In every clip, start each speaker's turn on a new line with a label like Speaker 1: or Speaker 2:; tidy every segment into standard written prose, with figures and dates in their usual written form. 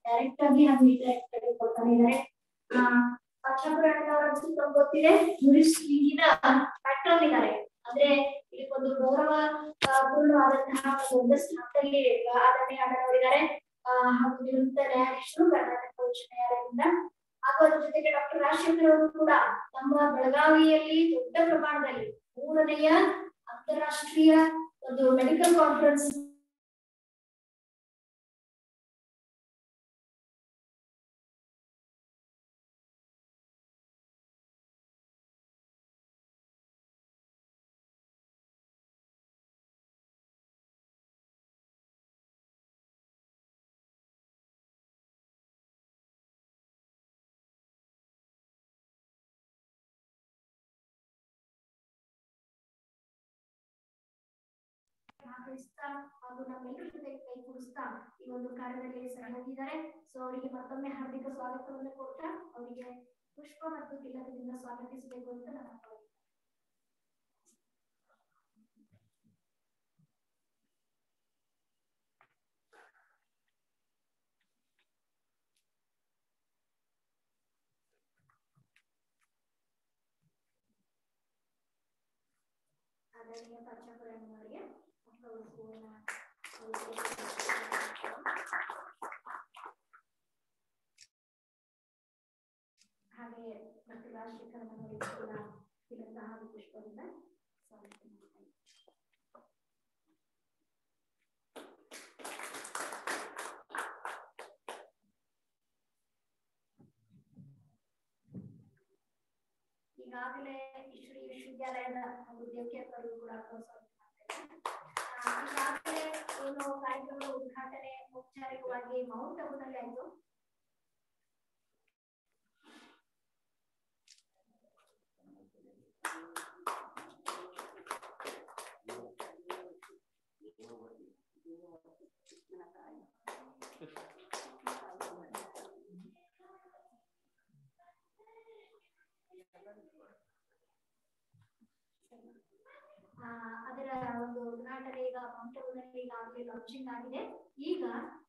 Speaker 1: Direct ಆಗಿ ಹಾಗೂ indirect ಆಗಿ ಕೊಡ್ತಾನೆ ಇದ್ದಾರೆ. ಪಂಚಪುರಾಣದವರ ಗೊತ್ತಿದೆ, ಈಗಿನ ಪ್ಯಾಟ್ರನ್ ಇದ್ದಾರೆ. ಅಂದ್ರೆ ಇದಕ್ಕೊಂದು ಗೌರವ ಪೂರ್ಣವಾದಂತಹ ಒಂದು ಸ್ಥಾನದಲ್ಲಿ ಆಡಳಿತಗಾರರಿದ್ದಾರೆ. ಹಾಗೂ ನಿವೃತ್ತ ನ್ಯಾಯಾಧೀಶರು ಕರ್ನಾಟಕ ಉಚ್ಚ ನ್ಯಾಯಾಲಯದಿಂದ. ಹಾಗೂ ಅದರ ಜೊತೆಗೆ ಡಾಕ್ಟರ್ ರಾಜಶೇಖರ್ ಅವರು ಕೂಡ ನಮ್ಮ ಬೆಳಗಾವಿಯಲ್ಲಿ ದೊಡ್ಡ ಪ್ರಮಾಣದಲ್ಲಿ 3ನೆಯ ಅಂತಾರಾಷ್ಟ್ರೀಯ ಒಂದು ಮೆಡಿಕಲ್ ಕಾನ್ಫರೆನ್ಸ್ ಭಾಗವಹಿಸ್ತಾ ಹಾಗೂ ನಮ್ಮೆಲ್ಲರ ಜೊತೆ ಕೈಗೂಡಿಸ್ತಾ ಈ ಒಂದು ಕಾರ್ಯದಲ್ಲಿ ಸಹಭಾಗಿದ್ದಾರೆ. ಸೊ ಅವರಿಗೆ ಮತ್ತೊಮ್ಮೆ ಹಾರ್ದಿಕ ಸ್ವಾಗತವನ್ನು ಕೊಡ್ತಾ ಅವರಿಗೆ ಪುಷ್ಪ ಮತ್ತು ತಿಲಕದಿಂದ ಸ್ವಾಗತಿಸಬೇಕು ಅಂತ ನನ್ನ ಆದರಣೀಯ ಪಂಚಪುರಾಣವರಿಗೆ ಹಾಗೆ ಡಾಕ್ಟರ್ ರಾಜಶೇಖರ್ ಅವರಿಗೆ ಕೂಡ ತಿಲಕ ಹಾಗೂ ಪುಷ್ಪದಿಂದ ಸ್ವಾಗತ ಮಾಡ್ತಾರೆ. ಈಗಾಗಲೇ ಶ್ರೀ ವಿಶ್ವವಿದ್ಯಾಲಯದ ಹಾಗೂ ದೇವಕೇಂದ್ರರು ಕೂಡ ಈಗಾಗಲೇ ಏನು ಕಾರ್ಯಕ್ರಮದ ಉದ್ಘಾಟನೆ ಔಪಚಾರಿಕವಾಗಿ ಮೌಂಟ್ ಅಬುನಲ್ಲಿ ಆಯಿತು. ಅದರ ಒಂದು ಉದ್ಘಾಟನೆ ಈಗ ಮೌಂಟಬುನಲ್ಲಿ ಈಗಾಗಲೇ ಲಾಂಚಿಂಗ್ ಆಗಿದೆ. ಈಗ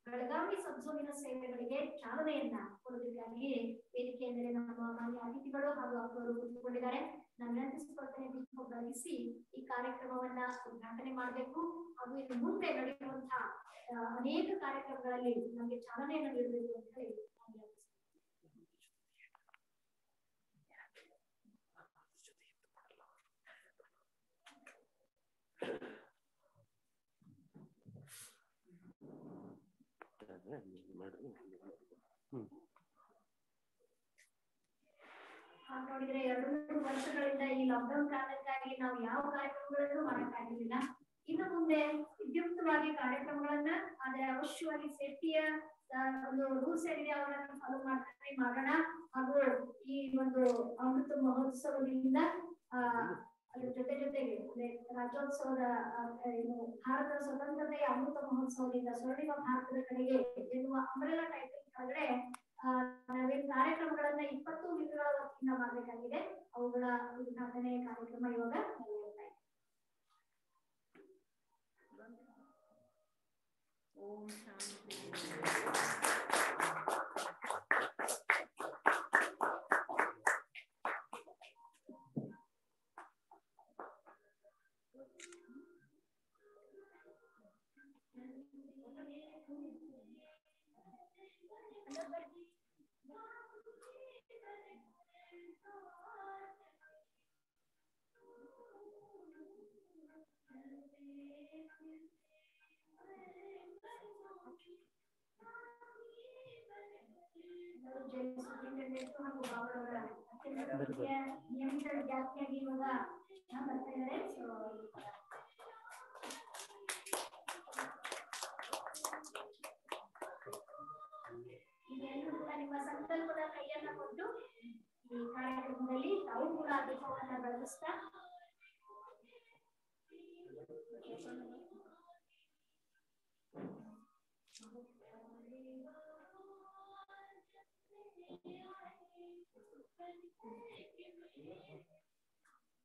Speaker 1: ಬೆಳಗಾವಿ ಸಬ್ಝೋನಿನ ಸೇವೆಗಳಿಗೆ ಚಾಲನೆಯನ್ನ ಕೊಡೋದಕ್ಕಾಗಿ ವೇದಿಕೆಯ ಮೇಲೆ ನಮ್ಮ ಮಾನ್ಯ ಅತಿಥಿಗಳು ಹಾಗೂ ಅವರು ಕೂತ್ಕೊಂಡಿದ್ದಾರೆ. ನಾನು ವಿನಂತಿಸಿಕೊಳ್ತೇನೆ, ದೀಪ ಬೆಳಗಿಸಿ ಈ ಕಾರ್ಯಕ್ರಮವನ್ನ ಉದ್ಘಾಟನೆ ಮಾಡಬೇಕು ಹಾಗೂ ಇನ್ನು ಮುಂದೆ ನಡೆಯುವಂತಹ ಅನೇಕ ಕಾರ್ಯಕ್ರಮಗಳಲ್ಲಿ ನಮಗೆ ಚಾಲನೆಯನ್ನು ನೀಡಬೇಕು ಅಂತ ಹೇಳಿ ನೋಡಿದ್ರೆ 2-3 ವರ್ಷಗಳಿಂದ ಈ ಲಾಕ್ಡೌನ್ ಕಾರಣಕ್ಕಾಗಿ ನಾವು ಯಾವ ಕಾರ್ಯಕ್ರಮಗಳನ್ನು ಮಾಡಕ್ಕಾಗಿರ್ಲಿಲ್ಲ. ಇನ್ನು ಮುಂದೆ ವಿದ್ಯುಕ್ತವಾಗಿ ಕಾರ್ಯಕ್ರಮಗಳನ್ನ ಆದ್ರೆ ಅವಶ್ಯವಾಗಿ ಸೇಫ್ಟಿಯ ಒಂದು ರೂಲ್ಸ್ ಏನಿದೆ ಅವರನ್ನು ಫಾಲೋ ಮಾಡ್ತಾರೆ ಮಾಡೋಣ. ಹಾಗೂ ಈ ಒಂದು ಅಮೃತ ಮಹೋತ್ಸವದಿಂದ ಅದ್ರ ಜೊತೆಗೆ ರಾಜ್ಯೋತ್ಸವದ ಏನು ಭಾರತದ ಸ್ವತಂತ್ರತೆಯ ಅಮೃತ ಮಹೋತ್ಸವದಿಂದ ಸ್ವರ್ಣಿಮ ಭಾರತದ ಕಡೆಗೆ ಎನ್ನುವ ಅಂಬ್ರೆಲಾ ಟೈಟಲ್ ಕೆಳಗಡೆ ನಾವೇನು ಕಾರ್ಯಕ್ರಮಗಳನ್ನ 20 ದಿನಗಳ ಹೊತ್ತಿನ ಮಾಡಬೇಕಾಗಿದೆ. ಅವುಗಳ ಉದ್ಘಾಟನೆ ಕಾರ್ಯಕ್ರಮ ಇವಾಗ ನಡೆಯುತ್ತಾ ಇದೆ. ಓಂ ಶಾಂತಿ. ನಿಯಮಿತ ವಿದ್ಯಾರ್ಥಿಯಾಗಿ ಇವಾಗ ಬರ್ತಾ ಇದ್ದಾರೆ. ಈಗೆಲ್ಲರೂ ಕೂಡ ನಿಮ್ಮ ಸಂಕಲ್ಪದ ಕೈಯನ್ನ ಕೊಟ್ಟು ಈ ಕಾರ್ಯಕ್ರಮದಲ್ಲಿ ತಾವು ಕೂಡ ದೀಪವನ್ನ ಬೆಳಗಿಸ್ತಾ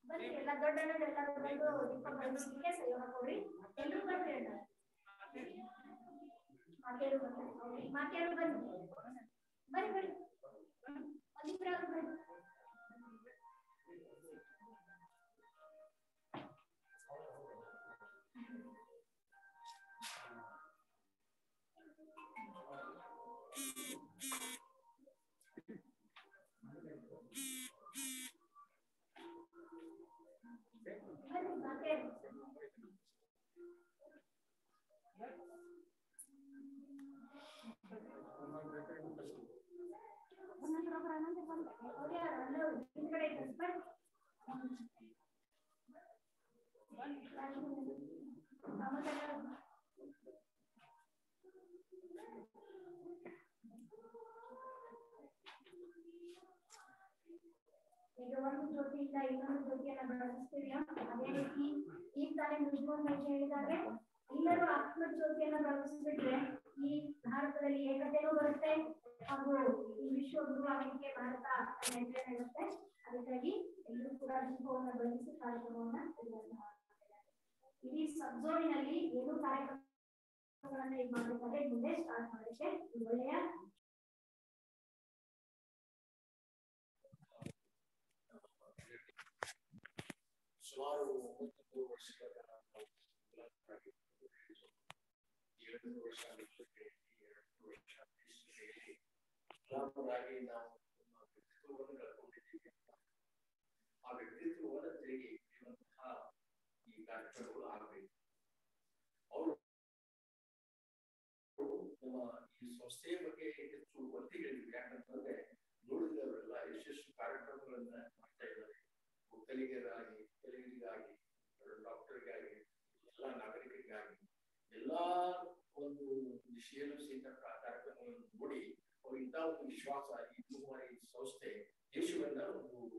Speaker 1: ಬನ್ನಿ ಎಲ್ಲ ದೊಡ್ಡಣ್ಣ ಎಲ್ಲರೂ ಬಂದು ದೀಪ ಬೆಳಗಿಸ್ಲಿಕ್ಕೆ ಸಹಯೋಗ ಕೊಡ್ರಿ. ಎಲ್ಲರೂ ಬರ್ರಿ ಅಣ್ಣ. ಮಾತೆಯರು ಬನ್ನಿ, ಮಾತೆಯರು ಬನ್ನಿ, ಬನ್ನಿ ಬನ್ನಿ, ಒಂದಿಬ್ಬರಾದ್ರು ಬನ್ನಿ. ಬನ್ನಿ ಮಾತೆಯರು. ಈಗ ಒಂದು ಜ್ಯೋತಿಯಿಂದ ಇನ್ನೊಂದು ಜ್ಯೋತಿಯನ್ನ ಬೆಳಗಿಸ್ತೀವಿ. ಅದೇ ರೀತಿ ಈಗ ತಾನೇ ಮುಜ್ಮೋನ್ ಮಹೇಶ್ ಹೇಳಿದ್ದಾರೆ, ಎಲ್ಲರೂ ಆತ್ಮ ಜ್ಯೋತಿಯನ್ನ ಬೆಳಗಿಸ್ಬಿಟ್ರೆ ಈ ಭಾರತದಲ್ಲಿ ಏಕತೆನೂ ಬರುತ್ತೆ ಹಾಗೂ ಈ ವಿಶ್ವ ಗುರುವಾಗಲಿಕ್ಕೆ ಭಾರತ ನೆರವೇರುತ್ತೆ. ಅದಕ್ಕಾಗಿ ಎಲ್ಲರೂ ಕೂಡ ದೀಪವನ್ನು ಬೆಳಗಿಸಿ ಕಾರ್ಯಕ್ರಮವನ್ನ ಇಡೀ ಸಬ್ಝೋನಿನಲ್ಲಿ ಏನು ಕಾರ್ಯಕ್ರಮಗಳನ್ನ ಇದು ಮಾಡಬೇಕಾದ್ರೆ ಮುಂದೆ ಸ್ಟಾರ್ಟ್ ಮಾಡಲಿಕ್ಕೆ ಒಳ್ಳೆಯ
Speaker 2: ಸುಮಾರು 93 ವರ್ಷಗಳ 7 ವರ್ಷ ಗುಲಾಮರಾಗಿ ನಾವು ನಮ್ಮ ವ್ಯಕ್ತಿತ್ವವನ್ನು ಕಳ್ಕೊಂಡಿದ್ದೀವಿ. ಆ ವ್ಯಕ್ತಿತ್ವವನ್ನು ತಿರುಗಿ ಇರುವಂತಹ ಈ ಕಾರ್ಯಕ್ರಮಗಳು ಆಗಬೇಕು. ಅವರು ನಮ್ಮ ಈ ಸಂಸ್ಥೆಯ ಬಗ್ಗೆ ಹೆಚ್ಚು ಒತ್ತಿ ಹೇಳಿದ್ರು. ಯಾಕಂತಂದ್ರೆ ನೋಡಿದವರೆಲ್ಲ ಯಶಸ್ವಿ ಕಾರ್ಯಕ್ರಮಗಳನ್ನ ಮಾಡ್ತಾ ಇದ್ದಾರೆ. ಒಕ್ಕಲಿಗರಾಗಿ, ತೆಲುಗಿಗಾಗಿ, ಡಾಕ್ಟರ್ಗಾಗಿ, ಎಲ್ಲ ನಾಗರಿಕರಿಗಾಗಿ ಎಲ್ಲಾ ಒಂದು ವಿಷಯನೂ ಸಹಿತ ಕಾರ್ಯಕ್ರಮಗಳನ್ನು ನೋಡಿ ಅವ್ರು ಇಂಥ ಒಂದು ವಿಶ್ವಾಸ ಈ ಸಂಸ್ಥೆ ದೇಶವನ್ನ ಒಂದು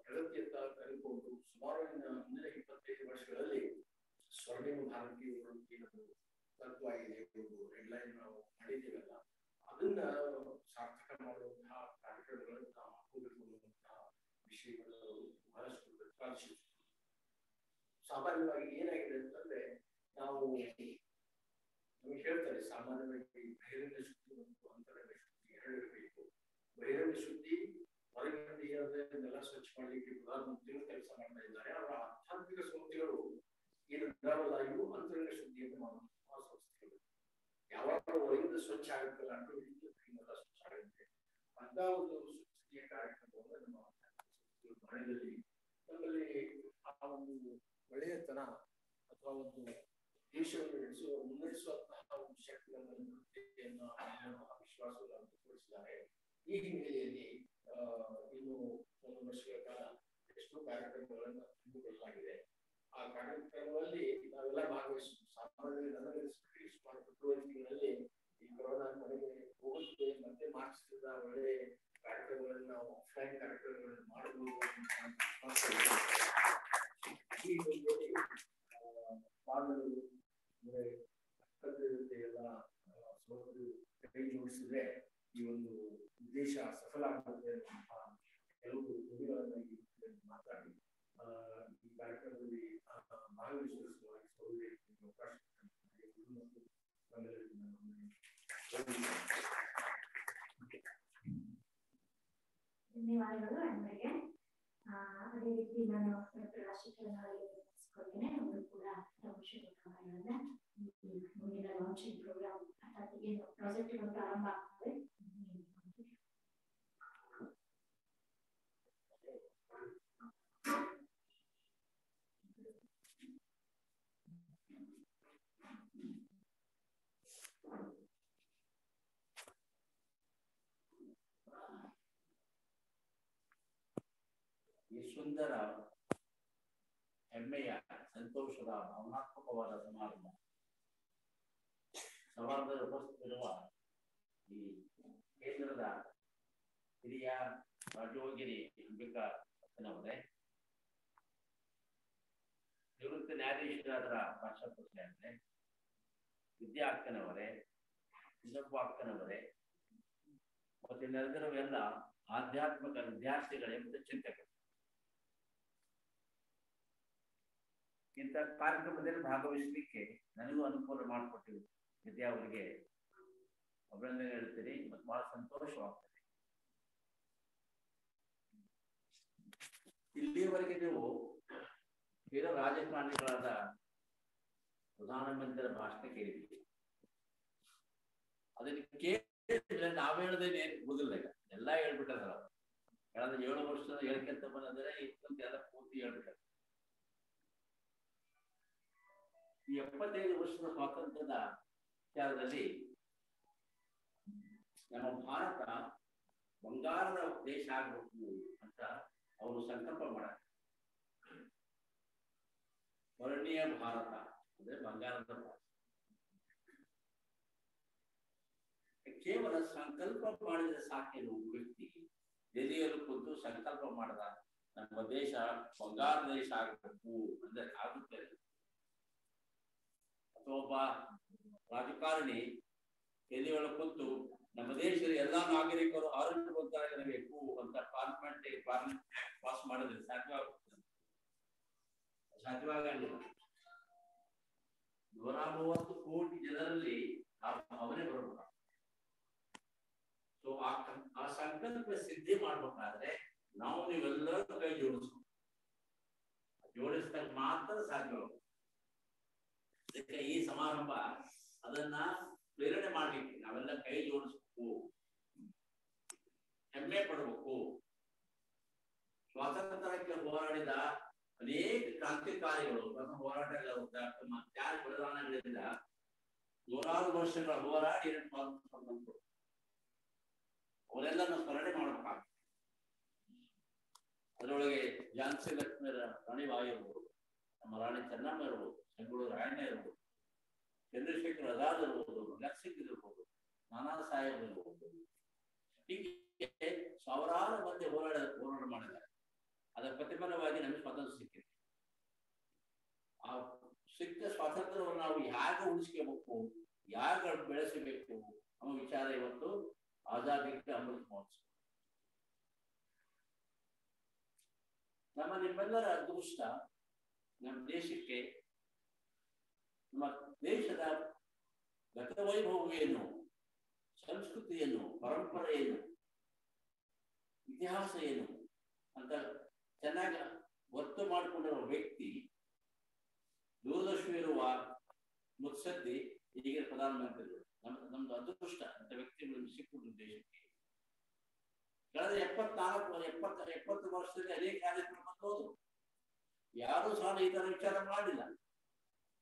Speaker 2: ಪ್ರಗತಿಯತ್ತ ಕರೆದುಕೊಂಡು ಸುಮಾರು ಮುಂದಿನ 25 ವರ್ಷಗಳಲ್ಲಿ ಸ್ವರ್ಣಿಮ ಭಾರತೀಯರು ಏನದು ತತ್ವ ಇದೆ, ಒಂದು ಹೆಡ್ಲೈನ್ ನಾವು ಮಾಡಿದ್ದೀವಲ್ಲ, ಅದನ್ನ ಸಾರ್ಥಕ ಮಾಡುವಂತಹ ಕಾರ್ಯಕ್ರಮಗಳನ್ನು ನಾವು ಹಾಕೋಬೇಕು ಅನ್ನುವಂತಹ ವಿಷಯಗಳು ಬಹಳಷ್ಟು ಪ್ರತಿಪಾದಿಸಿದ್ರು. ಸಾಮಾನ್ಯವಾಗಿ ಏನಾಗಿದೆ ಅಂತಂದ್ರೆ ನಾವು ನಮಗೆ ಹೇಳ್ತಾರೆ ಸಾಮಾನ್ಯವಾಗಿ ಬಹಿರಂಗ ಶುದ್ಧಿ ಮತ್ತು ಅಂತರಂಗ ಶುದ್ಧಿ ಎರಡು ಇರಬೇಕು. ಬಹಿರಂಗ ಶುದ್ಧಿ ಹೊರಗಡೆ ಇರೋದನ್ನೆಲ್ಲ ಸ್ವಚ್ಛ ಮಾಡಲಿಕ್ಕೆ ಪ್ರಧಾನಮಂತ್ರಿಗಳು ಕೆಲಸ ಮಾಡ್ತಾ ಇದ್ದಾರೆ. ಅವರ ಆಧ್ಯಾತ್ಮಿಕ ಸಂಸ್ಥೆಗಳು ಏನು ಇದಾವಲ್ಲ ಇವು ಅಂತರಂಗ ಶುದ್ಧಿಯನ್ನು ಮಾಡುವಂತಹ ಸಂಸ್ಥೆಗಳು. ಯಾವಾಗ ಹೊರಗಿಂದ ಸ್ವಚ್ಛ ಆಗುತ್ತಲ್ಲ ಅಂಟುಗಳಿಂದ ಸ್ವಚ್ಛ ಆಗುತ್ತೆ. ಅಂತ ಒಂದು ಸ್ವಚ್ಛತೆಯ ಕಾರ್ಯಕ್ರಮವನ್ನು ನಮ್ಮ ಮನೆಯಲ್ಲಿ ನಮ್ಮಲ್ಲಿ ಆ ಒಂದು ಒಳ್ಳೆಯತನ ಅಥವಾ ಒಂದು ದೇಶವನ್ನು ಮುನ್ನಡೆಸುವಂತಹ ಒಂದು ಶಕ್ತಿಯನ್ನು ವಿಶ್ವಾಸವನ್ನು ತೋರಿಸಿದ್ದಾರೆ. ಈ ಹಿನ್ನೆಲೆಯಲ್ಲಿ ಇನ್ನು 1 ವರ್ಷಗಳ ಕಾಲ ಎಷ್ಟೋ ಕಾರ್ಯಕ್ರಮಗಳನ್ನು ಹಮ್ಮಿಕೊಳ್ಳಲಾಗಿದೆ. ಆ ಕಾರ್ಯಕ್ರಮಗಳಲ್ಲಿ ನಾವೆಲ್ಲ ಭಾಗವಹಿಸಿದ್ವಿ. ಸಾಮಾನ್ಯವಾಗಿ ನನಗೆ ಸುಮಾರು ಫೆಬ್ರವರಿ ತಿಂಗಳಲ್ಲಿ ಈ ಕೊರೋನಾ ಮನೆಗೆ ಹೋಗುತ್ತೆ ಮತ್ತೆ ಮಾಡಿಸ್ತಿದ್ದ ಒಳ್ಳೆ ಕಾರ್ಯಕ್ರಮಗಳನ್ನು ನಾವು ಆಫ್ಲೈನ್ ಕಾರ್ಯಕ್ರಮಗಳನ್ನು ಮಾಡಬಹುದು ಈ ಎಲ್ಲ ಸೋದರರು ಕೈ ಜೋಡಿಸಿದ್ರೆ ಈ ಒಂದು ಉದ್ದೇಶ ಸಫಲ ಆಗುತ್ತೆ ಅನ್ನುವಂತಹ ಕೆಲವು ನುಡಿಗಳನ್ನು ಮಾತಾಡಿ ಈ ಕಾರ್ಯಕ್ರಮದಲ್ಲಿ ಭಾಗವಹಿಸುವ ಸಲುವಾಗಿ ಅವಕಾಶ
Speaker 1: ಧನ್ಯವಾದಗಳು ನನಗೆ. ಅದೇ ರೀತಿ ನಾನು ಶಿಕ್ಷಣಕೊಳ್ತೇನೆ. ಅವರು ಕೂಡ ಮುಂದಿನ ಲಾಂಚಿಂಗ್ ಪ್ರೋಗ್ರಾಮ್ ಅರ್ಥಾತ್ ಏನು ಪ್ರಾಜೆಕ್ಟ್ಗಳು ಪ್ರಾರಂಭ ಆಗ್ತವೆ.
Speaker 3: ಈ ಸುಂದರ ಹೆಮ್ಮೆಯ ಸಂತೋಷದ ಭಾವನಾತ್ಮಕವಾದ ಸಮಾರಂಭ ಸಮಾರಂಭದಲ್ಲಿ ಉಪಸ್ಥಿತರಿರುವ ಈ ಕೇಂದ್ರದ ಹಿರಿಯ ರಾಜಯೋಗಿನಿ ಅಂಬಿಕಾ ಅಕ್ಕನವರೇ, ನಿವೃತ್ತ ನ್ಯಾಯಾಧೀಶರಾದ ಭಾಷಾಪತಿಯವರೇ, ವಿದ್ಯಾ ಅಕ್ಕನವರೇ, ಸಿದ್ದಪ್ಪ ಅಕ್ಕನವರೇ ಮತ್ತು ನೆರೆದಿರುವೆಲ್ಲ ಆಧ್ಯಾತ್ಮಿಕ ವಿದ್ಯಾರ್ಥಿಗಳೇ ಮತ್ತು ಚಿಂತಕರು, ಇಂಥ ಕಾರ್ಯಕ್ರಮದಲ್ಲಿ ಭಾಗವಹಿಸಲಿಕ್ಕೆ ನನಗೂ ಅನುಕೂಲ ಮಾಡಿಕೊಟ್ಟಿದ್ದು ವಿದ್ಯಾ ಅವರಿಗೆ ಅಭಿನಂದನೆ ಹೇಳ್ತೀನಿ ಮತ್ತು ಬಹಳ ಸಂತೋಷವಾಗ್ತದೆ. ಇಲ್ಲಿಯವರೆಗೆ ನೀವು ಹಿರಿಯ ರಾಜಕಾರಣಿಗಳಾದ ಪ್ರಧಾನಮಂತ್ರಿಗಳ ಭಾಷಣ ಕೇಳಿದ್ದೀವಿ. ಅದನ್ನ ಕೇಳಿದ್ರೆ ನಾವ್ ಹೇಳದೇನೆ ಗೊತ್ತಿಲ್ಲ, ಎಲ್ಲ ಹೇಳ್ಬಿಟ್ಟಾರ. ಕಳೆದ 7 ವರ್ಷದ ಹೇಳ್ಕೊಂತ ಬಂದ್ರೆ ಎಲ್ಲ ಪೂರ್ತಿ ಹೇಳ್ಬಿಟ್ಟಾರೆ. ಈ 75 ವರ್ಷದ ಸ್ವಾತಂತ್ರ್ಯದ ವಿಚಾರದಲ್ಲಿ ನಮ್ಮ ಭಾರತ ಬಂಗಾರದ ದೇಶ ಆಗಬೇಕು ಅಂತ ಅವರು ಸಂಕಲ್ಪ ಮಾಡ್ತಾರೆ. ವರ್ಣೀಯ ಭಾರತ ಅಂದ್ರೆ ಬಂಗಾರದ ಭಾರತ. ಕೇವಲ ಸಂಕಲ್ಪ ಮಾಡಿದ್ರೆ ಸಾಕೇನು? ವ್ಯಕ್ತಿ ದೆಹಲಿಯಲ್ಲಿ ಕುಂತು ಸಂಕಲ್ಪ ಮಾಡಿದ ನಮ್ಮ ದೇಶ ಬಂಗಾರ ದೇಶ ಆಗಬೇಕು ಅಂದ್ರೆ ಆಗುತ್ತೆ. ಅಥವಾ ಒಬ್ಬ ರಾಜಕಾರಣಿ ದೆಹಲಿಯೊಳಗೆ ಕುಂತು ನಮ್ಮ ದೇಶದ ಎಲ್ಲಾ ನಾಗರಿಕರು ಆರೋಗ್ಯವಂತರಾಗಿರಬೇಕು ಅಂತ ಪಾರ್ಲಿಮೆಂಟ್ ಪಾಸ್ ಮಾಡಿದ್ರೆ ಸಾಧ್ಯವಾಗಲಿಲ್ಲ. 130 ಕೋಟಿ ಜನರಲ್ಲಿ ಅವನೇ ಬರಬೇಕು. ಸೊ ಆ ಸಂಕಲ್ಪ ಸಿದ್ಧಿ ಮಾಡ್ಬೇಕಾದ್ರೆ ನಾವು ನೀವೆಲ್ಲರೂ ಕೈ ಜೋಡಿಸಿದಾಗ ಮಾತ್ರ ಸಾಧ್ಯವಾಗುತ್ತೆ. ಅದಕ್ಕೆ ಈ ಸಮಾರಂಭ ಅದನ್ನ ಪ್ರೇರಣೆ ಮಾಡ್ಲಿಕ್ಕೆ ನಾವೆಲ್ಲ ಕೈ ಜೋಡಿಸ್ಬೇಕು, ಹೆಮ್ಮೆ ಪಡಬೇಕು. ಸ್ವಾತಂತ್ರ್ಯಕ್ಕೆ ಹೋರಾಡಿದ ಅನೇಕ ಕ್ರಾಂತಿಕಾರಿಗಳು ತ್ಯಾಗ ಬಲಿದಾನಗಳಿಂದ 100 ವರ್ಷಗಳ ಹೋರಾಡಿ ಸ್ವಾತಂತ್ರ್ಯ ಅವರೆಲ್ಲ ನಾವು ಸ್ಮರಣೆ ಮಾಡಬೇಕಾಗ್ತದೆ. ಅದರೊಳಗೆ ಝಾನ್ಸಿ ಲಕ್ಷ್ಮೀ ರಾಣಿಬಾಯಿ ಇರ್ಬೋದು, ನಮ್ಮ ರಾಣಿ ಚೆನ್ನಮ್ಮ ಇರ್ಬೋದು, ಸಂಗೊಳ್ಳಿ ರಾಯಣ್ಣ ಇರ್ಬೋದು, ಚಂದ್ರಶೇಖರ್ ಆಜಾದ್ ಇರ್ಬೋದು, ಭಗತ್ ಸಿಂಗ್ ಇರ್ಬೋದು, ನಾನಾ ಸಾಹೇಬ್ ಇರ್ಬೋದು. ಹೀಗೆ ಸಾವಿರಾರು ಮಂದಿ ಹೋರಾಟ ಮಾಡಿದ್ದಾರೆ. ಅದರ ಪ್ರತಿಫಲವಾಗಿ ನಮಗೆ ಸ್ವಾತಂತ್ರ್ಯ ಸಿಕ್ಕಿದೆ. ಆ ಸಿಕ್ಕ ಸ್ವಾತಂತ್ರ್ಯವನ್ನು ನಾವು ಹೇಗೆ ಉಳಿಸ್ಕೋಬೇಕು, ಹೇಗೆ ಬೆಳೆಸಬೇಕು ಅನ್ನೋ ವಿಚಾರ ಇವತ್ತು ಆಜಾದಿ ಅಮೃತ ಮಹೋತ್ಸವ. ನಿಮ್ಮೆಲ್ಲರ ಅದೃಷ್ಟ ನಮ್ಮ ದೇಶಕ್ಕೆ, ನಮ್ಮ ದೇಶದ ಗತವೈಭವ ಏನು, ಸಂಸ್ಕೃತಿ ಏನು, ಪರಂಪರೆ ಏನು, ಇತಿಹಾಸ ಏನು ಅಂತ ಚೆನ್ನಾಗಿ ಒತ್ತು ಮಾಡಿಕೊಂಡಿರುವ ವ್ಯಕ್ತಿ, ದೂರದರ್ಶನ ಇರುವ ಮುತ್ಸದ್ದಿ ಈಗಿನ ಪ್ರಧಾನಮಂತ್ರಿಗಳು. ನಮ್ದು ಅದೃಷ್ಟ ಅಂತ ವ್ಯಕ್ತಿಗಳು ಸಿಕ್ಕುದು ದೇಶಕ್ಕೆ. ಕಳೆದ 70 ವರ್ಷದಲ್ಲಿ ಅನೇಕ ಕಾರ್ಯಕ್ರಮ ಬಂದೋದು, ಯಾರು ಸಹ ಈ ತರ ವಿಚಾರ ಮಾಡಿಲ್ಲ.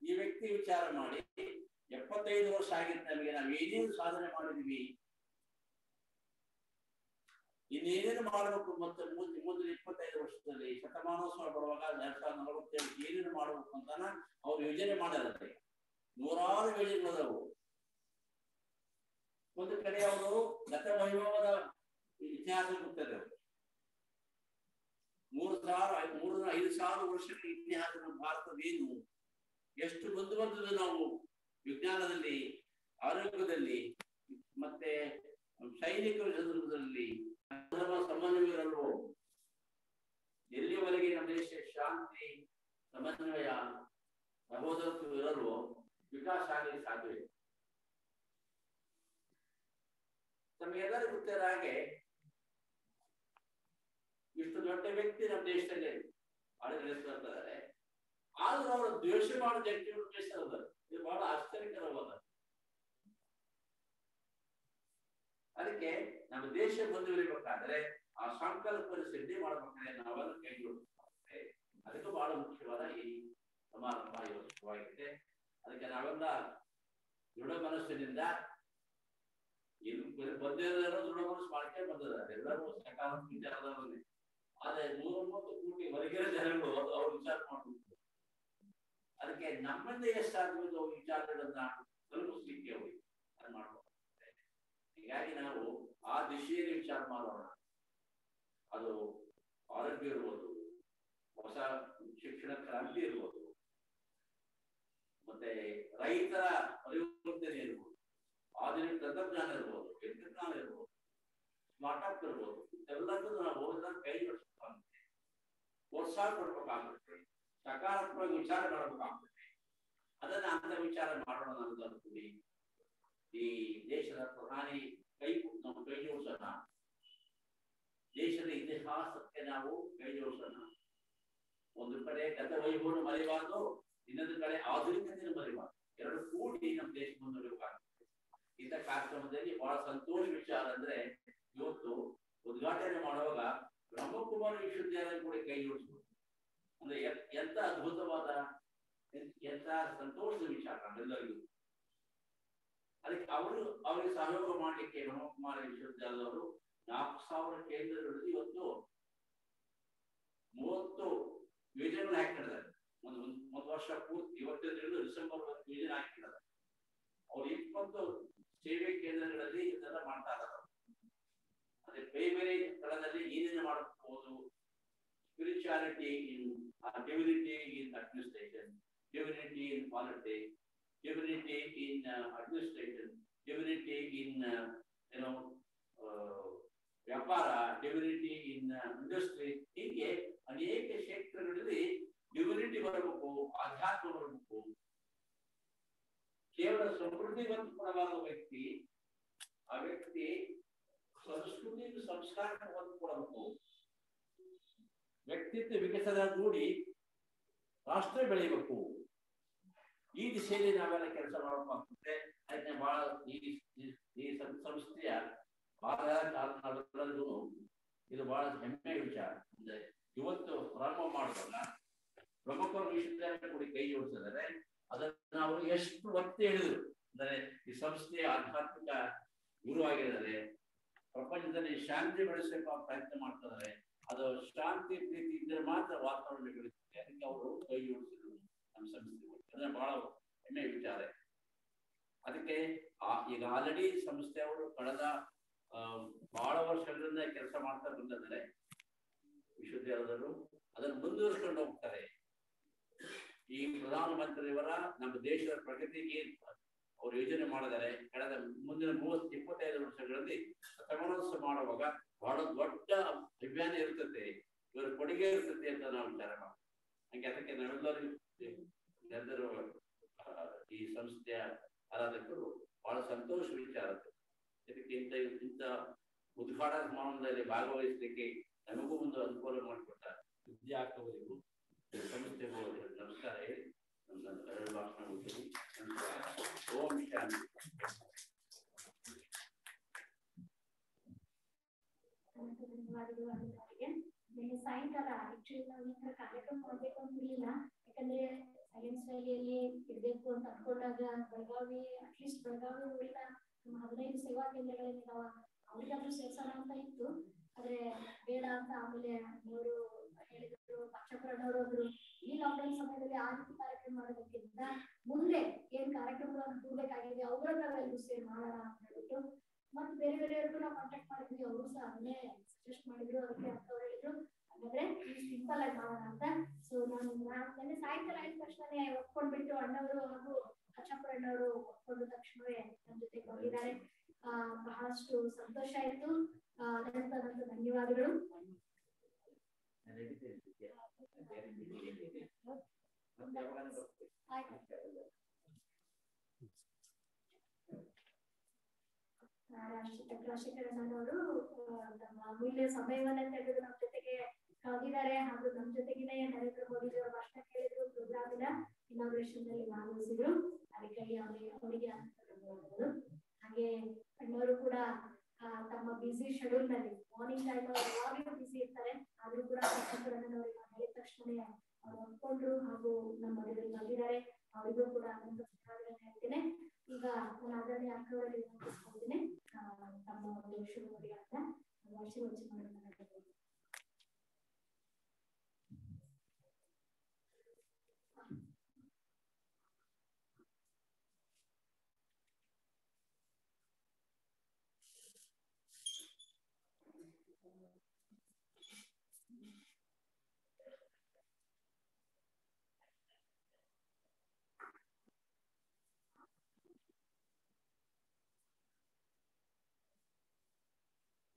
Speaker 3: ಈ ವ್ಯಕ್ತಿ ವಿಚಾರ ಮಾಡಿ 75 ವರ್ಷ ಆಗಿತ್ತು ನಮಗೆ, ನಾವು ಏನೇನು ಸಾಧನೆ ಮಾಡಿದ್ವಿ, ಇನ್ನೇನೇನು ಮಾಡಬೇಕು, ಮತ್ತೆ ಮುಂದಿನ 25 ವರ್ಷದಲ್ಲಿ ಶತಮಾನೋತ್ಸವ ಬರುವಾಗ 2047 ಏನೇನು ಮಾಡಬೇಕು ಅಂತಾನ ಅವ್ರು ಯೋಜನೆ ಮಾಡಿದ್ರೆ. 100 ಯೋಜನೆಗಳದವು. ಒಂದು ಕಡೆ ಅವರು ಗತ ವೈಭವದ ಇತಿಹಾಸ ಗೊತ್ತದೆ. 5,000 ವರ್ಷಗಳ ಇತಿಹಾಸ ನಮ್ಮ ಭಾರತದೇನು, ಎಷ್ಟು ಮುಂದುವರೆದಿದೆ ನಾವು ವಿಜ್ಞಾನದಲ್ಲಿ, ಆರೋಗ್ಯದಲ್ಲಿ, ಮತ್ತೆ ಸೈನಿಕರ ಸಂದರ್ಭದಲ್ಲಿ ಸಮನ್ವಯರಲ್ಲೂ ಎಲ್ಲಿಯವರೆಗೆ ನಮ್ಮ ದೇಶ ಶಾಂತಿ, ಸಮನ್ವಯ, ಸಹೋದರತ್ವ ಇರಲು ವಿಕಾಸ ಆಗಲಿ ಸಾಧ್ಯವಿದೆ. ನಮಗೆಲ್ಲರಿಗೂ ಗೊತ್ತಿರೋ ಹಾಗೆ ಇಷ್ಟು ದೊಡ್ಡ ವ್ಯಕ್ತಿ ನಮ್ಮ ದೇಶದಲ್ಲಿ ಆಳ್ವಿಕೆ ನಡೆಸ್ತಾರೆ. ಆದ್ರೂ ಅವರು ದ್ವೇಷ ಮಾಡೋ ವ್ಯಕ್ತಿಗಳು ದೇಶದವರು. ಇದು ಬಹಳ ಆಶ್ಚರ್ಯಕರವಾದ. ಅದಕ್ಕೆ ನಮ್ಮ ದೇಶ ಮುಂದುವರಿಬೇಕಾದ್ರೆ ಆ ಸಂಕಲ್ಪ ಸಿದ್ಧಿ ಮಾಡಬೇಕಾದ್ರೆ ನಾವೆಲ್ಲ ಕೈ ಜೋಡಿಸ್ಬೇಕಾಗುತ್ತೆ. ಅದಕ್ಕೂ ಬಹಳ ಮುಖ್ಯವಾದ ಈ ಸಮಾರಂಭ ಯೋಚಿತವಾಗಿದೆ. ಅದಕ್ಕೆ ನಾವೆಲ್ಲ ದೃಢ ಮನಸ್ಸಿನಿಂದ ಬಂದಿರೋ ದೃಢ ಮನಸ್ಸು ಮಾಡ್ಕೊಂಡು ಬಂದಿದ್ದಾರೆ. ಎಲ್ಲರೂ ಸಕಾರಾತ್ಮಕ ವಿಚಾರದವರನ್ನೇ. ಆದ್ರೆ 130 ಕೋಟಿ ಹೊರಗಿನ ಜನಗಳು ಅವ್ರು ವಿಚಾರ ಮಾಡ್ಬೇಕು. ಅದಕ್ಕೆ ನಮ್ಮಿಂದ ಎಷ್ಟಾಗ್ಬೋದು ವಿಚಾರಗಳನ್ನ ತಲುಪಿಸ್ಲಿಕ್ಕೆ ಹೋಗಿ ಅದು ಮಾಡ್ಬೇಕು. ಹೀಗಾಗಿ ನಾವು ಆ ದಿಶೆಯಲ್ಲಿ ವಿಚಾರ ಮಾಡೋಣ. ಅದು ಆರೋಗ್ಯ ಇರ್ಬೋದು, ಹೊಸ ಶಿಕ್ಷಣ ಕ್ರಾಂತಿ ಇರ್ಬೋದು, ಮತ್ತೆ ರೈತರ ಪರಿವರ್ತನೆ ಇರ್ಬೋದು, ಆಧುನಿಕ ತಂತ್ರಜ್ಞಾನ ಇರ್ಬೋದು, ಯಂತ್ರಜ್ಞಾನ ಇರ್ಬೋದು, ಸ್ಮಾರ್ಟ್ ಅಪ್ ಇರ್ಬೋದು. ಎಲ್ಲದೂ ನಾವು ಹೋದಾಗ ಕೈ ಬಿಡಿಸ್ಬೇಕಾಗುತ್ತೆ, ಪ್ರೋತ್ಸಾಹ ಕೊಡ್ಬೇಕಾಗುತ್ತೆ, ಸಕಾರಾತ್ಮಕ ವಿಚಾರ ಮಾಡಬೇಕಾಗುತ್ತೆ. ಅದನ್ನ ಅಂತ ವಿಚಾರ ಮಾಡೋಣ ಅನ್ನೋದು ಅನ್ಕೊಳ್ಳಿ. ಈ ದೇಶದ ಪ್ರಧಾನಿ ನಾವು ಕೈ ಜೋಡಿಸೋಣ, ದೇಶದ ಇತಿಹಾಸಕ್ಕೆ ನಾವು ಕೈ ಜೋಡಿಸೋಣ. ಒಂದು ಕಡೆ ಗತ ವೈಭವವನ್ನು ಮರೆಯಬಾರ್ದು, ಇನ್ನೊಂದು ಕಡೆ ಆಧುನಿಕತೆಯನ್ನು ಮರೆಯಬಾರ್ದು. ಎರಡು ಕೂಡಿ ನಮ್ಮ ದೇಶ ಮುಂದುವರಿಬೇಕಾಗ್ತದೆ. ಇಂಥ ಕಾರ್ಯಕ್ರಮದಲ್ಲಿ ಬಹಳ ಸಂತೋಷ ವಿಚಾರ ಅಂದ್ರೆ ಇವತ್ತು ಉದ್ಘಾಟನೆ ಮಾಡುವಾಗ ಬ್ರಹ್ಮಕುಮಾರಿ ವಿಶ್ವವಿದ್ಯಾಲಯ ಕೂಡ ಕೈ ಜೋಡಿಸ್ಬೋದು ಅಂದ್ರೆ ಎಂತ ಅದ್ಭುತವಾದ ಎಂತ ಸಂತೋಷದ ವಿಚಾರ ನಮ್ಮೆಲ್ಲರಿಗೂ. ಅದಕ್ಕೆ ಅವರಿಗೆ ಸಹಯೋಗ ಮಾಡಲಿಕ್ಕೆ ಬ್ರಹ್ಮಕುಮಾರಿ ವಿಶ್ವವಿದ್ಯಾಲಯದವರು 4,000 ಕೇಂದ್ರಗಳಲ್ಲಿ ಇವತ್ತು 30 ಯೋಜನೆಗಳು ಹಾಕಿದ್ದಾರೆ. ಒಂದು ವರ್ಷ ಪೂರ್ತಿ ಇವತ್ತಿನ ಡಿಸೆಂಬರ್ ಯೋಜನೆ ಹಾಕಿದ್ದಾರೆ. ಅವ್ರು 20 ಸೇವೆ ಕೇಂದ್ರಗಳಲ್ಲಿ ಇದೆಲ್ಲ ಮಾಡ್ತಾ ಇದ್ದಾರೆ. ಅದೇ ಬೇರೆ ಬೇರೆ ಸ್ಥಳದಲ್ಲಿ ಏನೇನು ಮಾಡಬಹುದು, spirituality in divinity in administration, divinity in politics, divinity in administration, divinity in ವ್ಯಾಪಾರ, divinity in industry. ಹೀಗೆ ಅನೇಕ ಕ್ಷೇತ್ರಗಳಲ್ಲಿ ಡಿವಿನಿಟಿ ಬರಬೇಕು, ಆಧ್ಯಾತ್ಮ ಬರಬೇಕು. ಕೇವಲ ಸಮೃದ್ಧಿವಂತ ಕೊಡಬಾರದ ವ್ಯಕ್ತಿ, ಆ ವ್ಯಕ್ತಿ ಸಂಸ್ಕೃತಿ ಸಂಸ್ಕಾರ ಕೊಡಬೇಕು. ವ್ಯಕ್ತಿತ್ವ ವಿಕಸನ ಕೂಡಿ ರಾಷ್ಟ್ರ ಬೆಳೆಯಬೇಕು. ಈ ದಿಶೆಯಲ್ಲಿ ನಾವೆಲ್ಲ ಕೆಲಸ ಮಾಡಬೇಕಾಗ್ತದೆ. ಅದಕ್ಕೆ ಬಹಳ ಈ ಸಂಸ್ಥೆಯ ಭಾರತದಲ್ಲೂ ಇದು ಬಹಳ ಹೆಮ್ಮೆಯ ವಿಚಾರ. ಅಂದ್ರೆ ಇವತ್ತು ಪ್ರಾರಂಭ ಮಾಡುವಾಗ ಬ್ರಹ್ಮಕುಮಾರಿ ವಿಶ್ವವಿದ್ಯಾಲಯ ಕೂಡ ಕೈ ಜೋಡಿಸಿದರೆ ಅದನ್ನ ಅವರು ಎಷ್ಟು ಒತ್ತಿ ಹೇಳಿದ್ರು. ಅಂದರೆ ಈ ಸಂಸ್ಥೆಯ ಆಧ್ಯಾತ್ಮಿಕ ಗುರುವಾಗಿದ್ದಾರೆ, ಪ್ರಪಂಚದಲ್ಲಿ ಶಾಂತಿ ಬೆಳೆಸಬೇಕು ಪ್ರಯತ್ನ ಮಾಡ್ತಿದ್ದಾರೆ. ಅದು ಶಾಂತಿ ಪ್ರೀತಿ ಇದ್ದರೆ ಮಾತ್ರ ವಾತಾವರಣ ಬೆಳೆಯುತ್ತೆ. ಅದಕ್ಕೆ ಅವರು ಕೈ ಜೋಡಿಸಿದ್ರು ನಮ್ಮ ಸಂಸ್ಥೆ. ಅದನ್ನ ಬಹಳ ಹೆಮ್ಮೆಯ ವಿಚಾರ. ಅದಕ್ಕೆ ಈಗ ಆಲ್ರೆಡಿ ಸಂಸ್ಥೆಯವರು ಕಳೆದ ಬಹಳ ವರ್ಷಗಳಿಂದ ಕೆಲಸ ಮಾಡ್ತಾ ಬಂದಿದ್ದಾರೆ. ವಿಶ್ವವಿದ್ಯಾಲಯದವರು ಅದನ್ನು ಮುಂದುವರಿಸಿಕೊಂಡು ಹೋಗ್ತಾರೆ. ಈ ಪ್ರಧಾನಮಂತ್ರಿಯವರ ನಮ್ಮ ದೇಶದ ಪ್ರಗತಿಗೆ ಅವರು ಯೋಜನೆ ಮಾಡಿದ್ದಾರೆ. ಕಳೆದ ಮುಂದಿನ 30-25 ವರ್ಷಗಳಲ್ಲಿ ಸಮಾವೇಶ ಮಾಡುವಾಗ ಬಹಳ ದೊಡ್ಡ ಅಭಿಯಾನ ಇರ್ತದೆ, ಇವರ ಕೊಡುಗೆ ಇರ್ತದೆ ಅಂತ ನಾವು ವಿಚಾರ ಮಾಡ್ತೀವಿ. ಹಾಗೆ ಅದಕ್ಕೆ ನಾವೆಲ್ಲರೂ ಈ ಸಂಸ್ಥೆಯ ಆರಾಧಕರು ಬಹಳ ಸಂತೋಷ ವಿಚಾರ. ಇದಕ್ಕೆ ಇಂಥ ಉದ್ಘಾಟನಾ ಸಮಾರಂಭದಲ್ಲಿ ಭಾಗವಹಿಸಲಿಕ್ಕೆ ನಮಗೂ ಒಂದು ಅನುಕೂಲ ಮಾಡಿಕೊಟ್ಟ ವಿದ್ಯಾರ್ಥಿಗಳಿಗೂ ಸಂಸ್ಥೆಗೂ ನಮಸ್ಕಾರ ಹೇಳಿ ನನ್ನ ಎರಡು ಭಾಷಣ ಮುಗಿಸಿ. ಓಂ ಶಾಂತಿ.
Speaker 1: ಸಾಯಂಕಾಲ ಆಕ್ಚುಲಿ ನಾವು ಈ ತರ ಕಾರ್ಯಕ್ರಮ ಮಾಡ್ಬೇಕು ಅಂತಿರ್ಲಿಲ್ಲ. ಯಾಕಂದ್ರೆ ಸೈಲೆನ್ಸ್ ವ್ಯಾಲಿಯಲ್ಲಿ ಇರ್ಬೇಕು ಅಂತ ಅನ್ಕೊಂಡಾಗ ಬೆಳಗಾವಿ ಅಟ್ಲೀಸ್ಟ್ ಬೆಳಗಾವಿ ಊರಿನ 15 ಸೇವಾ ಕೇಂದ್ರಗಳೇನಿದಾವ ಅವ್ರಿಗಾದ್ರೂ ಸೇರ್ಸೋಣ ಅಂತ ಇತ್ತು. ಆದ್ರೆ ಬೇಡ ಅಂತ ಆಮೇಲೆ ಅವರು ಹೇಳಿದ್ರು, ಪಕ್ಷಪ್ರಣ್ಣವರು ಈ ಲಾಕ್ಡೌನ್ ಸಮಯದಲ್ಲಿ ಆ ರೀತಿ ಕಾರ್ಯಕ್ರಮ ಮಾಡೋದಕ್ಕಿಂತ ಮುಂದೆ ಏನ್ ಕಾರ್ಯಕ್ರಮಗಳನ್ನು ಕೂಡಬೇಕಾಗಿದೆ ಅವುಗಳನ್ನ ಎಲ್ಲರೂ ಸೇರಿ ಮಾಡೋಣ ಅಂತ ಹೇಳ್ಬಿಟ್ಟು ಮತ್ತೆ ಬೇರೆ ಬೇರೆಯವ್ರಿಗೂ ನಾವು ಕಾಂಟ್ಯಾಕ್ಟ್ ಮಾಡಿದ್ವಿ. ಅವರು ಸಹ ಅದನ್ನೇ ಸಜೆಸ್ಟ್ ಮಾಡಿದ್ರು. ಅದಕ್ಕೆ ಅವ್ರು ಹೇಳಿದ್ರು ಹಾಗಾದ್ರೆ ಸಿಂಪಲ್ ಆಗಿ ಮಾಡೋಣ ಅಂತ. ಸೊ ನಾನು ನೆನ್ನೆ ಸಾಯಂಕಾಲ ಆಯ್ತ ತಕ್ಷಣನೇ ಒಪ್ಕೊಂಡ್ಬಿಟ್ಟು ಅಣ್ಣವರು ಹಾಗೂ ಅಚ್ಚಪ್ಪಣ್ಣವರು ಒಪ್ಕೊಂಡ ತಕ್ಷಣವೇ ನಮ್ಮ ಜೊತೆ ಬಂದಿದ್ದಾರೆ. ಬಹಳಷ್ಟು ಸಂತೋಷ ಆಯ್ತು. ಅನಂತ ಧನ್ಯವಾದಗಳು. ರಾಜಶೇಖರಣ್ಣನವರು ತಮ್ಮ ಅಮೂಲ್ಯ ಸಮಯವನ್ನ ತೆಗೆದು ನಮ್ಮ ಜೊತೆಗೆ ಕಳೆದಿದ್ದಾರೆ ಹಾಗೂ ನಮ್ಮ ಜೊತೆಗಿನೇ ನರೇಂದ್ರ ಮೋದಿ ಅವರ ಭಾಷಣ ಕೇಳಿದ್ರು, ಪ್ರೋಗ್ರಾಮಿನ ಇನಾಗ್ರೇಷನ್ ನಲ್ಲಿ ಭಾಗವಹಿಸಿದ್ರು. ಅದಕ್ಕಾಗಿ ಅವರಿಗೆ ಧನ್ಯವಾದಗಳು. ಹಾಗೆ ಅಣ್ಣವರು ಕೂಡ ತಮ್ಮ ಬಿಸಿ ಶೆಡ್ಯೂಲ್ ನಲ್ಲಿ ಮಾರ್ನಿಂಗ್ ಟೈಮ್ ಯಾವಾಗಲೂ ಬಿಸಿ ಇರ್ತಾರೆ. ಆದ್ರೂ ಕೂಡ ರಾಜಶೇಖರಣ್ಣನವರಿಗೆ ಹೇಳಿದ ತಕ್ಷಣನೇ ಅವ್ರು ಒಪ್ಕೊಂಡ್ರು ಹಾಗೂ ನಮ್ಮ ಮನೆಯಲ್ಲಿ ಬಂದಿದ್ದಾರೆ. ಅವರಿಗೂ ಕೂಡ ಅನಂತ ಧನ್ಯವಾದಗಳನ್ನ ಹೇಳ್ತೇನೆ. ಈಗ ನಾನು ಆದರಣೀಯ ಅಕ್ಕವರಲ್ಲಿ ವಿನಂತಿಸ್ಕೊಳ್ತೀನಿ ತಮ್ಮ ಒಂದು ಶುಭ ನುಡಿಗಳನ್ನ ಆಶೀರ್ವಚನೆ ಮಾಡೋಣ.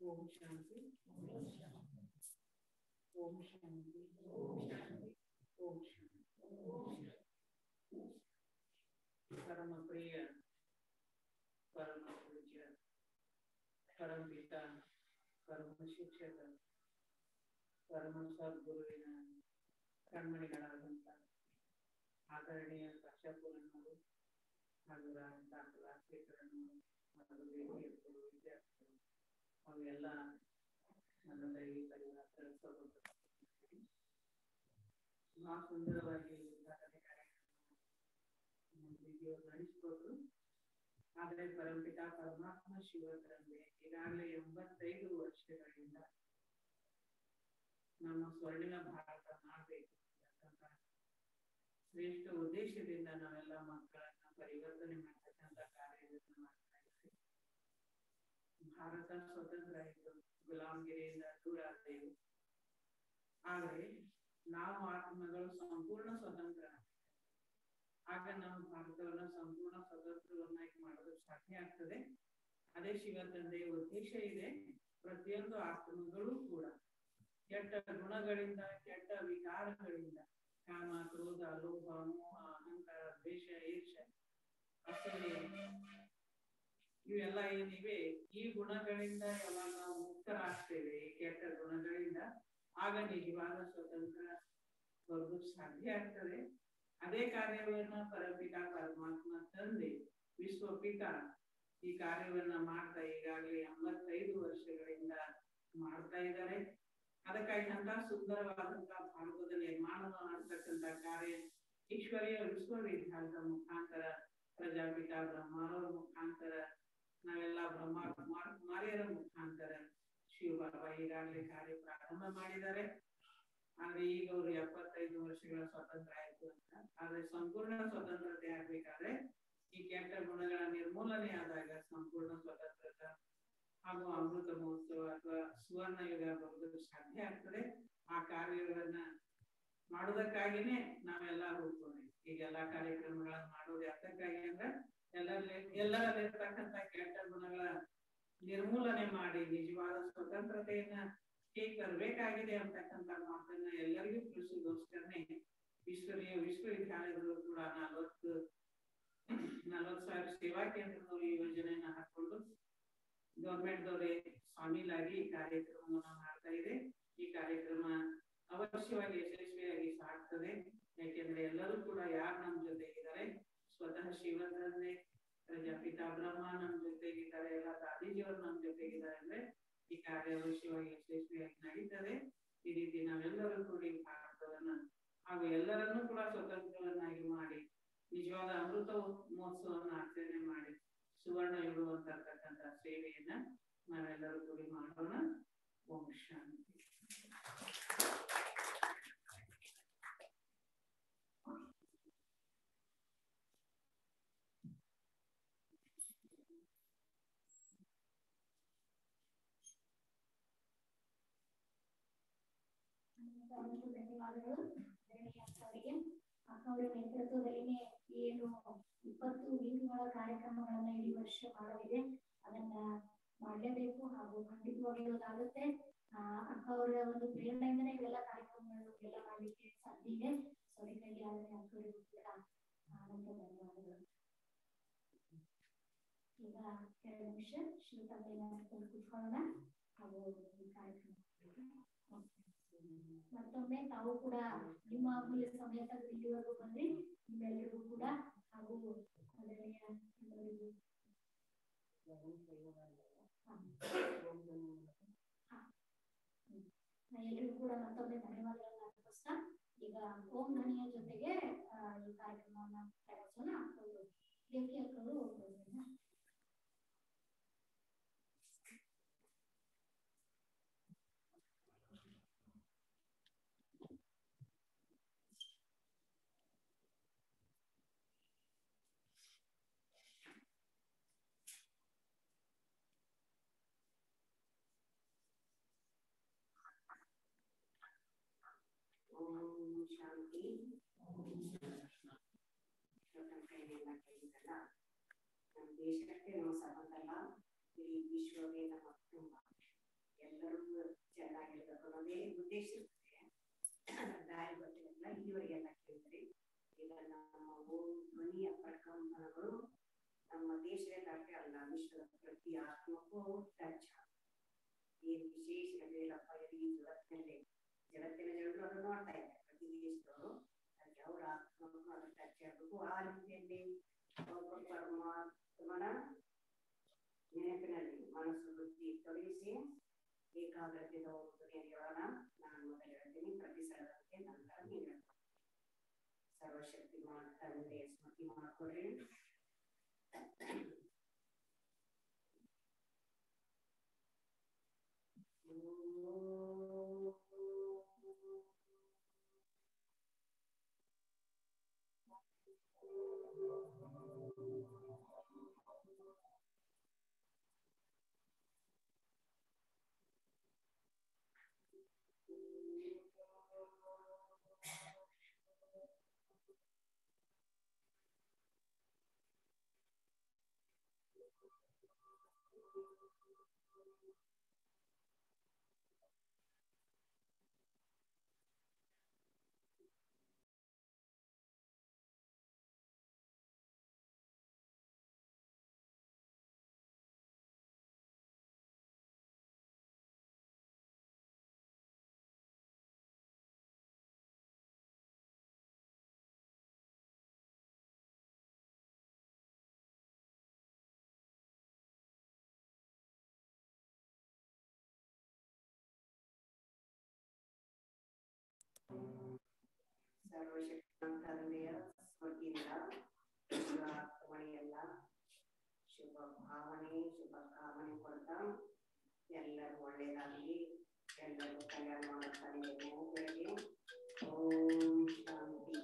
Speaker 4: ಓಂ ಶಾಂತಿ. ಓಂ ಶಾಂತಿ. ಓಂ ಶಾಂತಿ. ಓಂ ಶಾಂತಿ. ಪರಮ ಪ್ರಿಯ ಪರಮ ಪೂಜ್ಯ ಪರಮಪಿತ ಪರಮ ಶಿಕ್ಷಕ ಪರಮ ಸದ್ಗುರುವಿನ ಕಣ್ಮಣಿಗಳಾದಂಥ ಆದರಣೀಯ ಕಶ್ಯಪುರನ್ನರು ಹಾಗೂ ರಾಜಶೇಖರನ್ನು ಹಾಗೂ ವೇದಿಕೆಯರು ವಿದ್ಯಾರ್ಥಿಗಳು ಹಾಗೂ ಎಲ್ಲ ನನ್ನ ದೈವಿ ಪರಿವಾರ ಬಹಳ ಸುಂದರವಾಗಿ ಉದ್ಘಾಟನೆ ಕಾರ್ಯಕ್ರಮ ನಡೆಸಿಕೊಟ್ರು. ಆದರೆ ಪರಮಪಿತ ಪರಮಾತ್ಮ ಶಿವತಂದೆ ಈಗಾಗಲೇ 85 ವರ್ಷಗಳಿಂದ ನಮ್ಮ ಸ್ವರ್ಣಿಮ ಭಾರತ ಮಾಡಬೇಕು ಅಂತಕ್ಕಂಥ ಶ್ರೇಷ್ಠ ಉದ್ದೇಶದಿಂದ ನಾವೆಲ್ಲ ಮಕ್ಕಳನ್ನ ಪರಿವರ್ತನೆ ಮಾಡ್ತಕ್ಕಂಥ ಕಾರ್ಯವನ್ನು ಮಾಡ್ತಾ ಇದ್ದೀವಿ. ಭಾರತ ಸ್ವತಂತ್ರ ಆಯಿತು, ಗುಲಾಮಗಿರಿಯಿಂದ ದೂರ ಆದೆವು. ಆದರೆ ನಾವು ಆತ್ಮಗಳು ಸಂಪೂರ್ಣ ಸ್ವತಂತ್ರ, ಆಗ ನಾವು ಭಾರತವನ್ನು ಸಂಪೂರ್ಣ ಸ್ವತಂತ್ರವನ್ನಾಗಿ ಮಾಡಲು ಸಾಧ್ಯ ಆಗ್ತದೆ. ಅದೇ ಶಿವತಂದೆಯ ಉದ್ದೇಶ ಇದೆ. ಪ್ರತಿಯೊಂದು ಆತ್ಮಗಳು ಕೂಡ ಕೆಟ್ಟ ಗುಣಗಳಿಂದ, ಕೆಟ್ಟ ವಿಕಾರಗಳಿಂದ, ಕಾಮ, ಕ್ರೋಧ, ಲೋಭ, ಮೋಹ, ಅಹಂಕಾರ, ದ್ವೇಷ, ಈರ್ಷೆ, ಅಸೂಯೆ ಇವೆಲ್ಲ ಏನಿವೆ, ಈ ಗುಣಗಳಿಂದ ಯಾವಾಗ ನಾವು ಮುಕ್ತರಾಗ್ತೇವೆ, ಕೆಟ್ಟ ಗುಣಗಳಿಂದ, ಆಗ ನಿಜವಾದ ಸ್ವತಂತ್ರ ಬರೋದಕ್ಕೆ ಸಾಧ್ಯ ಆಗ್ತದೆ. ಅದೇ ಕಾರ್ಯವನ್ನ ಪರಮಪಿತ ಪರಮಾತ್ಮ ತಂದೆ ವಿಶ್ವಪಿತ ಈ ಕಾರ್ಯವನ್ನ ಮಾಡ್ತಾ ಈಗಾಗಲೇ 85 ವರ್ಷಗಳಿಂದ ಮಾಡ್ತಾ ಇದ್ದಾರೆ. ಅದಕ್ಕಾಗಿ ಅಂತ ಸುಂದರವಾದಂತಹ ಭಾರತದ ನಿರ್ಮಾಣ ಮಾಡತಕ್ಕಂಥ ಕಾರ್ಯ ಈಶ್ವರೀಯ ವಿಶ್ವವಿದ್ಯಾಲಯದ ಮುಖಾಂತರ, ಪ್ರಜಾಪಿತ ಬ್ರಹ್ಮರವರ ಮುಖಾಂತರ, ನಾವೆಲ್ಲ ಬ್ರಹ್ಮ ಕುಮಾರಿಯರ ಮುಖಾಂತರ ಶಿವಬಾಬಾ ಈಗಾಗಲೇ ಕಾರ್ಯ ಪ್ರಾರಂಭ ಮಾಡಿದ್ದಾರೆ. ಆದ್ರೆ ಈಗ ಅವರು 75 ವರ್ಷಗಳ ಸ್ವತಂತ್ರ ಆಯ್ತು ಅಂತ. ಆದ್ರೆ ಸಂಪೂರ್ಣ ಸ್ವತಂತ್ರತೆ ಆಗ್ಬೇಕಾದ್ರೆ ಈ ಕೆಟ್ಟ ಗುಣಗಳ ನಿರ್ಮೂಲನೆ ಆದಾಗ ಸಂಪೂರ್ಣ ಸ್ವತಂತ್ರತೆ ಹಾಗೂ ಅಮೃತ ಮಹೋತ್ಸವ ಅಥವಾ ಸುವರ್ಣ ಯುಗ ಬರೋದಕ್ಕೆ ಸಾಧ್ಯ ಆಗ್ತದೆ. ಆ ಕಾರ್ಯಗಳನ್ನ ಮಾಡೋದಕ್ಕಾಗಿನೇ ನಾವೆಲ್ಲ ಹೋಗ್ತೇವೆ. ಈಗೆಲ್ಲಾ ಕಾರ್ಯಕ್ರಮಗಳನ್ನ ಮಾಡೋದು ಅದಕ್ಕಾಗಿ ಅಂದ್ರೆ ಎಲ್ಲರಲ್ಲಿರ್ತಕ್ಕಂಥ ಕೆಟ್ಟ ಗುಣಗಳ ನಿರ್ಮೂಲನೆ ಮಾಡಿ ನಿಜವಾದ ಸ್ವತಂತ್ರತೆಯನ್ನ ಹೇಗೆ ತರಬೇಕಾಗಿದೆ ಅಂತಕ್ಕಂಥ ಮಾತನ್ನ ಎಲ್ಲರಿಗೂ ತಿಳಿಸೋದಕ್ಕೋಸ್ಕರನೇ ಈಶ್ವರೀಯ ವಿಶ್ವವಿದ್ಯಾಲಯದಲ್ಲೂ ಕೂಡ 40,000 ಸೇವಾ ಕೇಂದ್ರದವರು ಈ ಯೋಜನೆಯನ್ನ ಹಾಕೊಂಡು ಗವರ್ಮೆಂಟ್ ದವರೇ ಶಾಮೀಲಾಗಿ ಈ ಕಾರ್ಯಕ್ರಮವನ್ನ ಮಾಡ್ತಾ ಇದೆ. ಈ ಕಾರ್ಯಕ್ರಮ ಅವಶ್ಯವಾಗಿ ಯಶಸ್ವಿಯಾಗಿ ಸಾಗ್ತದೆ. ಯಾಕೆಂದ್ರೆ ಎಲ್ಲರೂ ಕೂಡ ಯಾರು ನಮ್ಮ ಜೊತೆಗಿದ್ದಾರೆ, ಸ್ವತಃ ಶಿವತಂದೆ, ಪ್ರಜಾಪಿತ ಬ್ರಹ್ಮ ನಮ್ಮ ಜೊತೆಗಿದ್ದಾರೆ, ಎಲ್ಲ ದಾದೀಜಿಯವರು ನಮ್ಮ ಜೊತೆಗಿದ್ದಾರೆ. ಅಂದ್ರೆ ಈ ಕಾರ್ಯ ಅವಶ್ಯವಾಗಿ ಯಶಸ್ವಿಯಾಗಿ ನಡೀತದೆ. ಈ ರೀತಿ ನಾವೆಲ್ಲರೂ ಕೂಡಿ ಭಾರತವನ್ನ ಹಾಗೂ ಎಲ್ಲರನ್ನೂ ಕೂಡ ಸ್ವತಂತ್ರವನ್ನಾಗಿ ಮಾಡಿ ನಿಜವಾದ ಅಮೃತ ಮಹೋತ್ಸವವನ್ನು ಆಚರಣೆ ಮಾಡಿ ಸುವರ್ಣ ಯುಗ ಅಂತಕ್ಕಂಥ ಸೇವೆಯನ್ನ ನಾವೆಲ್ಲರೂ ಕೂಡಿ ಮಾಡೋಣ. ಓಂ ಶಾಂತಿ.
Speaker 1: ಧನ್ಯವಾದಗಳು ಅಕ್ಕವರ ನೇತೃತ್ವದಲ್ಲಿ ಏನು 20 ವೀಕ್ಗಳ ಕಾರ್ಯಕ್ರಮಗಳನ್ನ ಇಡೀ ವರ್ಷ ಮಾಡಲಿದೆ. ಅದನ್ನ ಮಾಡಲೇಬೇಕು ಹಾಗೂ ಖಂಡಿತವಾಗಿರೋದಾಗುತ್ತೆ. ಅಕ್ಕವರ ಒಂದು ಪ್ರೇರಣೆಯಿಂದನೇ ಇವೆಲ್ಲ ಕಾರ್ಯಕ್ರಮಗಳು ಎಲ್ಲ ಮಾಡಲಿಕ್ಕೆ ಸಾಧ್ಯ ಇದೆ. ಅದಕ್ಕಾಗಿ ಆದರೆ ಅಕ್ಕವರಿಗೂ ಕೂಡ ಅನಂತ ಧನ್ಯವಾದಗಳು. ಈಗ 2 ನಿಮಿಷ ಶಿವತಂದೆಯ ಕೂತ್ಕೊಳ್ಳೋಣ ಹಾಗೂ ಈ ಕಾರ್ಯಕ್ರಮ ಮತ್ತೊಮ್ಮೆ ತಾವು ಕೂಡ ನಿಮ್ಮ ಅಮೂಲ್ಯ ಸಮಯ ತೆಗೆದು ಇಲ್ಲಿವರೆಗೂ ಬಂದ್ರಿ. ನಿಮ್ಮೆಲ್ಲರಿಗೂ ಕೂಡ ಹಾಗೂ ಎಲ್ಲರಿಗೂ ಕೂಡ ಮತ್ತೊಮ್ಮೆ ಧನ್ಯವಾದಗಳನ್ನ ಅರ್ಪಿಸ್ತಾ ಈಗ ಓಂ ಧ್ವನಿಯ ಜೊತೆಗೆ ಈ ಕಾರ್ಯಕ್ರಮವನ್ನ ನಡೆಸೋಣ. ದೇವಿಯಕ್ಕರು
Speaker 5: ಶಾಂತಿ. ಕೈಗೆಲ್ಲ ಕೈಗಲ್ಲ, ನಮ್ಮ ದೇಶಕ್ಕೆ ನಾವು ಸಾಕಲ್ಲ, ಇಡೀ ವಿಶ್ವವೇ ನಮ್ಮ ಕುಟುಂಬ, ಎಲ್ಲರೂ ಚೆನ್ನಾಗಿರ್ಬೇಕು ಅನ್ನೋದೇ ಉದ್ದೇಶ ಇರ್ತದೆ. ದಾರಿ ಬಟ್ಟೆಲ್ಲ ಇಲ್ಲಿವರೆಗೆಲ್ಲ ಕೇಳಿದ್ರಿ. ಈಗ ನಮ್ಮ ಓಂ ಧ್ವನಿಯ ಪ್ರಕಂಪನಗಳು ನಮ್ಮ ನಮ್ಮ ದೇಶದಲ್ಲಿ ಅಷ್ಟೇ ಅಲ್ಲ, ವಿಶ್ವದ ಪ್ರತಿ ಆತ್ಮಕ್ಕೂ ಟಚ್ ಏನು ವಿಶೇಷಗಳಪ್ಪ ಈ ಜಗತ್ತಿನಲ್ಲಿ ಜಗತ್ತಿನ ಜನರು ಅದು ನೋಡ್ತಾ ಇದ್ದಾರೆ. ಪ್ರತಿ ದೇಶದವರು ಅದಕ್ಕೆ ಅವರ ಆತ್ಮಕ್ಕೂ ಅದು ಟಚ್ ಆಗಬೇಕು. ಆ ರೀತಿಯಲ್ಲಿ ಪರಮಾತ್ಮನ ನೆನಪಿನಲ್ಲಿ ಮನಸ್ಸು ಬುದ್ಧಿ ತೊಡಗಿಸಿ ಏಕಾಗ್ರತೆಯಿಂದ ಹೋಗುತ್ತದೆ ಅಂತ ಹೇಳೋಣ. ನಾನು ಮೊದಲು ಹೇಳ್ತೀನಿ, ಪ್ರತಿ ಸಲದಂತೆ ನಂತರ ನೀವು ಹೇಳ್ತೀನಿ. ಸರ್ವಶಕ್ತಿಮಾನ್ ತಂದೆ ಸ್ಮೃತಿ ಮಾಡಿಕೊಡ್ರಿ. ಸರ್ವಶಕ್ತಿಮಾನ್ ತಂದೆಯ ಸ್ಮೃತಿಯಿಂದ ಶುಭ ಮಳೆಯಲ್ಲ, ಶುಭ ಭಾವನೆ, ಶುಭ ಕಾಮನೆ ಕೊಡ್ತಾ ಎಲ್ಲರೂ ಒಳ್ಳೆಯದಾಗಲಿ, ಎಲ್ಲರೂ ಕಲ್ಯಾಣ ಮಾಡುತ್ತಾನೆ. ಓಂ ಶಾಂತಿ.